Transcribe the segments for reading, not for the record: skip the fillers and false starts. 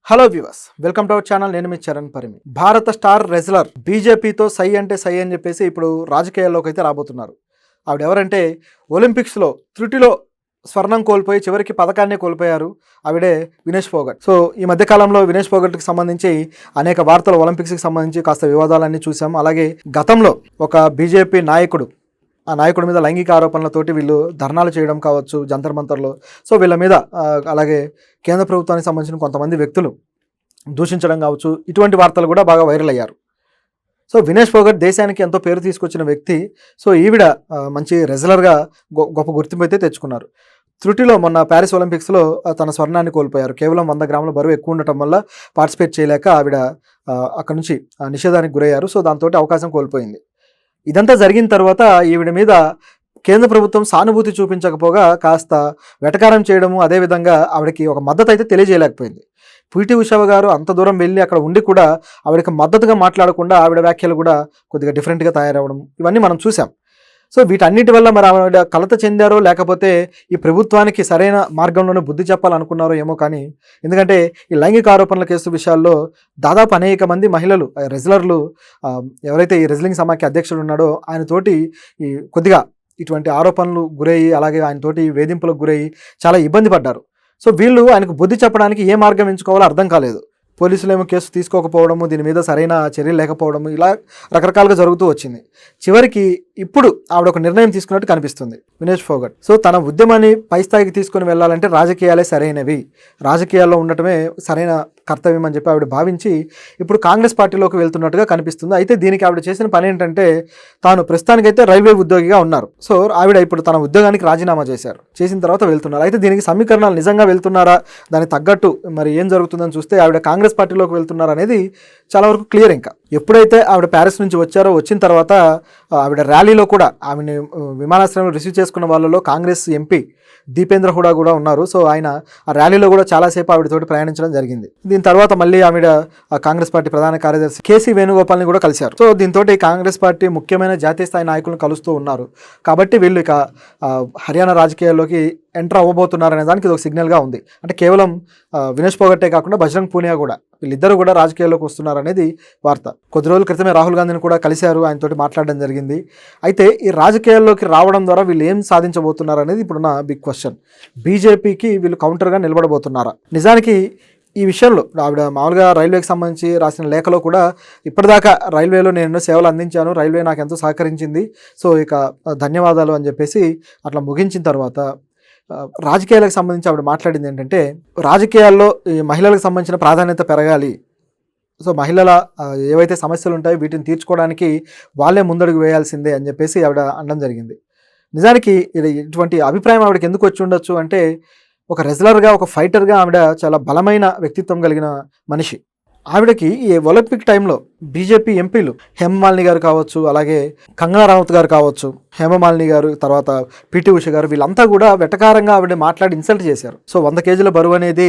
Hello viewers, welcome to our channel. నేను మీ చరణ్ పరిమి. భారత star wrestler బీజేపీతో సై అంటే సై అని చెప్పేసి ఇప్పుడు రాజకీయాల్లోకి అయితే రాబోతున్నారు. ఆవిడ ఎవరంటే ఒలింపిక్స్లో త్రుటిలో స్వర్ణం కోల్పోయి చివరికి పథకాన్నే కోల్పోయారు. ఆవిడే వినేష్ ఫోగట్. సో ఈ మధ్యకాలంలో వినేష్ ఫోగట్కి సంబంధించి అనేక వార్తలు, ఒలింపిక్స్కి సంబంధించి కాస్త వివాదాలన్నీ చూసాం. అలాగే గతంలో ఒక బీజేపీ నాయకుడు, ఆ నాయకుడి మీద లైంగిక ఆరోపణలతోటి వీళ్ళు ధర్నాలు చేయడం కావచ్చు జంతర్ మంతర్లో. సో వీళ్ళ మీద అలాగే కేంద్ర ప్రభుత్వానికి సంబంధించిన కొంతమంది వ్యక్తులు దూషించడం కావచ్చు, ఇటువంటి వార్తలు కూడా బాగా వైరల్ అయ్యారు. సో వినేష్ ఫోగట్ దేశానికి ఎంతో పేరు తీసుకొచ్చిన వ్యక్తి. సో ఈవిడ మంచి రెజ్లర్గా గొప్ప గుర్తింపు అయితే తెచ్చుకున్నారు. త్రుటిలో మొన్న ప్యారిస్ ఒలింపిక్స్లో తన స్వర్ణాన్ని కోల్పోయారు. కేవలం 100 గ్రాముల బరువు ఎక్కువ ఉండటం వల్ల పార్టిసిపేట్ చేయలేక ఆవిడ అక్కడ నుంచి నిషేధానికి గురయ్యారు. సో దాంతో అవకాశం కోల్పోయింది. ఇదంతా జరిగిన తర్వాత ఈవిడ మీద కేంద్ర ప్రభుత్వం సానుభూతి చూపించకపోగా కాస్త వెటకారం చేయడము, అదేవిధంగా ఆవిడకి ఒక మద్దతు అయితే తెలియజేయలేకపోయింది. పీటీ ఉషా గారు అంత దూరం వెళ్ళి అక్కడ ఉండి కూడా ఆవిడకి మద్దతుగా మాట్లాడకుండా ఆవిడ వ్యాఖ్యలు కూడా కొద్దిగా డిఫరెంట్గా తయారవడం, ఇవన్నీ మనం చూసాం. సో వీటన్నిటి వల్ల మరి ఆవిడ కలత చెందారో లేకపోతే ఈ ప్రభుత్వానికి సరైన మార్గంలోనే బుద్ధి చెప్పాలనుకున్నారో ఏమో. కానీ ఎందుకంటే ఈ లైంగిక ఆరోపణల కేసు విషయాల్లో దాదాపు అనేక మంది మహిళలు, రెజ్లర్లు, ఎవరైతే ఈ రెజ్లింగ్ సమాఖ్య అధ్యక్షుడు ఉన్నాడో ఆయనతోటి ఈ కొద్దిగా ఇటువంటి ఆరోపణలు గురయ్యి, అలాగే ఆయనతోటి వేధింపులకు గురయ్యి చాలా ఇబ్బంది పడ్డారు. సో వీళ్ళు ఆయనకు బుద్ధి చెప్పడానికి ఏ మార్గం ఎంచుకోవాలో అర్థం కాలేదు. పోలీసులు ఏమో కేసు తీసుకోకపోవడము, దీని మీద సరైన చర్యలు లేకపోవడము, ఇలా రకరకాలుగా జరుగుతూ వచ్చింది. చివరికి ఇప్పుడు ఆవిడ ఒక నిర్ణయం తీసుకున్నట్టు కనిపిస్తుంది వినేష్ ఫోగట్. సో తన ఉద్యమాన్ని పై స్థాయికి తీసుకొని వెళ్ళాలంటే రాజకీయాలే సరైనవి, రాజకీయాల్లో ఉండటమే సరైన కర్తవ్యం అని చెప్పి ఆవిడ భావించి ఇప్పుడు కాంగ్రెస్ పార్టీలోకి వెళ్తున్నట్టుగా కనిపిస్తుంది. అయితే దీనికి ఆవిడ చేసిన పని ఏంటంటే, తాను ప్రస్తుతానికైతే రైల్వే ఉద్యోగిగా ఉన్నారు. సో ఆవిడ ఇప్పుడు తన ఉద్యోగానికి రాజీనామా చేశారు. చేసిన తర్వాత వెళ్తున్నారు. అయితే దీనికి సమీకరణాలు నిజంగా వెళ్తున్నారా, దానికి తగ్గట్టు మరి ఏం జరుగుతుందని చూస్తే ఆవిడ కాంగ్రెస్ పార్టీలోకి వెళ్తున్నారు అనేది చాలా వరకు క్లియర్. ఇంకా ఎప్పుడైతే ఆవిడ ప్యారిస్ నుంచి వచ్చారో, వచ్చిన తర్వాత ఆవిడ ర్యాలీలో కూడా ఆవిడని విమానాశ్రయంలో రిసీవ్ చేసుకున్న వాళ్ళలో కాంగ్రెస్ ఎంపీ దీపేంద్ర హుడా కూడా ఉన్నారు. సో ఆయన ఆ ర్యాలీలో కూడా చాలాసేపు ఆవిడతోటి ప్రయాణించడం జరిగింది. దీని తర్వాత మళ్ళీ ఆవిడ కాంగ్రెస్ పార్టీ ప్రధాన కార్యదర్శి కేసీ వేణుగోపాల్ని కూడా కలిశారు. సో దీంతో కాంగ్రెస్ పార్టీ ముఖ్యమైన జాతీయ స్థాయి నాయకులను కలుస్తూ ఉన్నారు. కాబట్టి వీళ్ళు ఇక హర్యానా రాజకీయాల్లోకి ఎంటర్ అవ్వబోతున్నారనే దానికి ఇది ఒక సిగ్నల్గా ఉంది. అంటే కేవలం వినేష్ ఫోగట్టే కాకుండా బజరంగ్ పూనియా కూడా, వీళ్ళిద్దరూ కూడా రాజకీయాల్లోకి వస్తున్నారు అనేది వార్త. కొద్ది రోజుల క్రితమే రాహుల్ గాంధీని కూడా కలిశారు, ఆయనతోటి మాట్లాడడం జరిగింది. అయితే ఈ రాజకీయాల్లోకి రావడం ద్వారా వీళ్ళు ఏం సాధించబోతున్నారు అనేది ఇప్పుడున్న బిగ్ క్వశ్చన్. బీజేపీకి వీళ్ళు కౌంటర్గా నిలబడబోతున్నారా? నిజానికి ఈ విషయంలో ఆవిడ మామూలుగా రైల్వేకి సంబంధించి రాసిన లేఖలో కూడా ఇప్పటిదాకా రైల్వేలో నేను ఎన్నో సేవలు అందించాను, రైల్వే నాకు ఎంతో సహకరించింది, సో ఇక ధన్యవాదాలు అని చెప్పేసి అట్లా ముగించిన తర్వాత రాజకీయాలకు సంబంధించి ఆవిడ మాట్లాడింది ఏంటంటే, రాజకీయాల్లో ఈ మహిళలకు సంబంధించిన ప్రాధాన్యత పెరగాలి. సో మహిళల ఏవైతే సమస్యలు ఉంటాయో వీటిని తీర్చుకోవడానికి వాళ్ళే ముందడుగు వేయాల్సిందే అని చెప్పేసి ఆవిడ అనడం జరిగింది. నిజానికి ఇటువంటి అభిప్రాయం ఆవిడకి ఎందుకు వచ్చి ఉండొచ్చు అంటే, ఒక రెజ్లర్గా, ఒక ఫైటర్గా ఆవిడ చాలా బలమైన వ్యక్తిత్వం కలిగిన మనిషి. ఆవిడకి ఈ ఒలింపిక్ టైంలో బీజేపీ ఎంపీలు హేమమాలిని గారు కావచ్చు, అలాగే కంగనా రనౌత్ గారు కావచ్చు, హేమమాలిని గారు, తర్వాత పీటీ ఉష గారు, వీళ్ళంతా కూడా వెటకారంగా ఆవిడ మాట్లాడి ఇన్సల్ట్ చేశారు. సో 100 కేజీల బరువు అనేది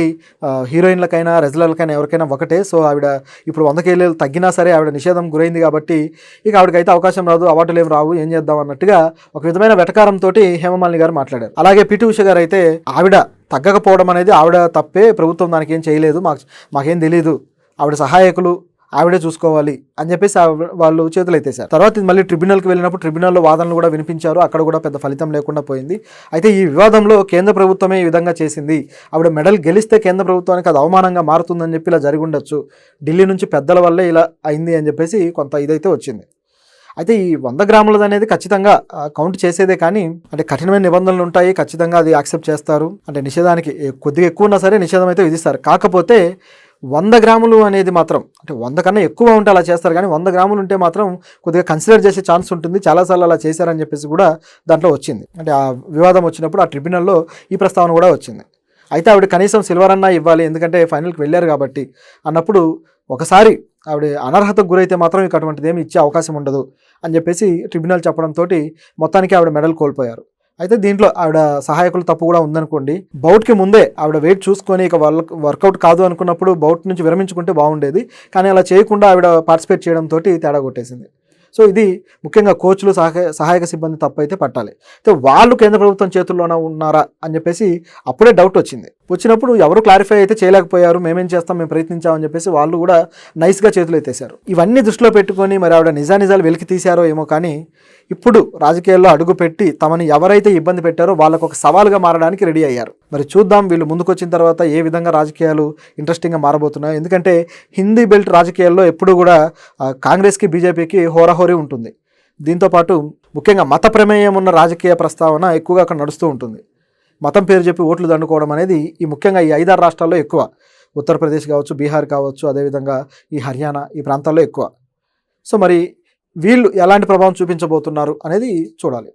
హీరోయిన్లకైనా రెజ్లర్లకైనా ఎవరికైనా ఒకటే. సో ఆవిడ ఇప్పుడు 100 కేజీలు తగ్గినా సరే ఆవిడ నిషేధం గురైంది కాబట్టి ఇక ఆవిడకైతే అవకాశం రాదు, అవార్డులు ఏం రావు, ఏం చేద్దాం అన్నట్టుగా ఒక విధమైన వెటకారంతో హేమమాలిని గారు మాట్లాడారు. అలాగే పీటీ ఉష గారు అయితే ఆవిడ తగ్గకపోవడం అనేది ఆవిడ తప్పే, ప్రభుత్వం దానికి ఏం చేయలేదు, మాకేం తెలియదు, ఆవిడ సహాయకులు ఆవిడే చూసుకోవాలి అని చెప్పేసి వాళ్ళు చేతులు ఎత్తేశారు. తర్వాత మళ్ళీ ట్రిబ్యునల్కి వెళ్ళినప్పుడు ట్రిబ్యునల్లో వాదనలు కూడా వినిపించారు. అక్కడ కూడా పెద్ద ఫలితం లేకుండా పోయింది. అయితే ఈ వివాదంలో కేంద్ర ప్రభుత్వమే ఈ విధంగా చేసింది, ఆవిడ మెడల్ గెలిస్తే కేంద్ర ప్రభుత్వానికి అది అవమానంగా మారుతుందని చెప్పి ఇలా జరిగి ఉండొచ్చు, ఢిల్లీ నుంచి పెద్దల వల్లే ఇలా అయింది అని చెప్పేసి కొంత ఇదైతే వచ్చింది. అయితే ఈ 100 గ్రాములది అనేది ఖచ్చితంగా కౌంట్ చేసేదే, కానీ అంటే కఠినమైన నిబంధనలు ఉంటాయి, ఖచ్చితంగా అది యాక్సెప్ట్ చేస్తారు. అంటే నిషేధానికి కొద్దిగా ఎక్కువ ఉన్నా సరే నిషేధం అయితే విధిస్తారు. కాకపోతే 100 గ్రాములు అనేది మాత్రం, అంటే 100 కన్నా ఎక్కువ ఉంటే అలా చేస్తారు, కానీ 100 గ్రాములు ఉంటే మాత్రం కొద్దిగా కన్సిడర్ చేసే ఛాన్స్ ఉంటుంది. చాలాసార్లు అలా చేశారని చెప్పేసి కూడా దాంట్లో వచ్చింది. అంటే ఆ వివాదం వచ్చినప్పుడు ఆ ట్రిబ్యునల్లో ఈ ప్రస్తావన కూడా వచ్చింది. అయితే ఆవిడ కనీసం సిల్వర్ అన్నా ఇవ్వాలి, ఎందుకంటే ఫైనల్కి వెళ్ళారు కాబట్టి అన్నప్పుడు ఒకసారి ఆవిడ అనర్హతకు గురైతే మాత్రం ఇక అటువంటిది ఏమి ఇచ్చే అవకాశం ఉండదు అని చెప్పేసి ట్రిబ్యునల్ చెప్పడంతో మొత్తానికి ఆవిడ మెడల్ కోల్పోయారు. అయితే దీంట్లో ఆవిడ సహాయకులు తప్పు కూడా ఉందనుకోండి. బౌట్కి ముందే ఆవిడ వెయిట్ చూసుకొని ఇక వర్కౌట్ కాదు అనుకున్నప్పుడు బౌట్ నుంచి విరమించుకుంటే బాగుండేది, కానీ అలా చేయకుండా ఆవిడ పార్టిసిపేట్ చేయడంతో తేడా కొట్టేసింది. సో ఇది ముఖ్యంగా కోచ్లు సహాయక సిబ్బంది తప్పు అయితే పట్టాలి. అయితే వాళ్ళు కేంద్ర ప్రభుత్వం చేతుల్లోనే ఉన్నారా అని చెప్పేసి అప్పుడే డౌట్ వచ్చినప్పుడు ఎవరు క్లారిఫై అయితే చేయలేకపోయారు, మేమేం చేస్తాం, మేము ప్రయత్నించామని చెప్పేసి వాళ్ళు కూడా నైస్గా చేతులు ఎత్తేశారు. ఇవన్నీ దృష్టిలో పెట్టుకొని మరి ఆవిడ నిజాలు వెలికి తీశారో ఏమో, కానీ ఇప్పుడు రాజకీయాల్లో అడుగు పెట్టి తమని ఎవరైతే ఇబ్బంది పెట్టారో వాళ్ళకు ఒక సవాలుగా మారడానికి రెడీ అయ్యారు. మరి చూద్దాం వీళ్ళు ముందుకొచ్చిన తర్వాత ఏ విధంగా రాజకీయాలు ఇంట్రెస్టింగ్గా మారబోతున్నాయి. ఎందుకంటే హిందీ బెల్ట్ రాజకీయాల్లో ఎప్పుడు కూడా కాంగ్రెస్కి బీజేపీకి హోరాహోరీ ఉంటుంది. దీంతోపాటు ముఖ్యంగా మత ప్రమేయం ఉన్న రాజకీయ ప్రస్తావన ఎక్కువగా అక్కడ నడుస్తూ ఉంటుంది. మతం పేరు చెప్పి ఓట్లు దండుకోవడం అనేది ముఖ్యంగా ఈ 5-6 రాష్ట్రాల్లో ఎక్కువ. ఉత్తరప్రదేశ్ కావచ్చు, బీహార్ కావచ్చు, అదేవిధంగా ఈ హర్యానా ఈ ప్రాంతాల్లో ఎక్కువ. సో మరి వీళ్ళు ఎలాంటి ప్రభావం చూపించబోతున్నారు అనేది చూడాలి.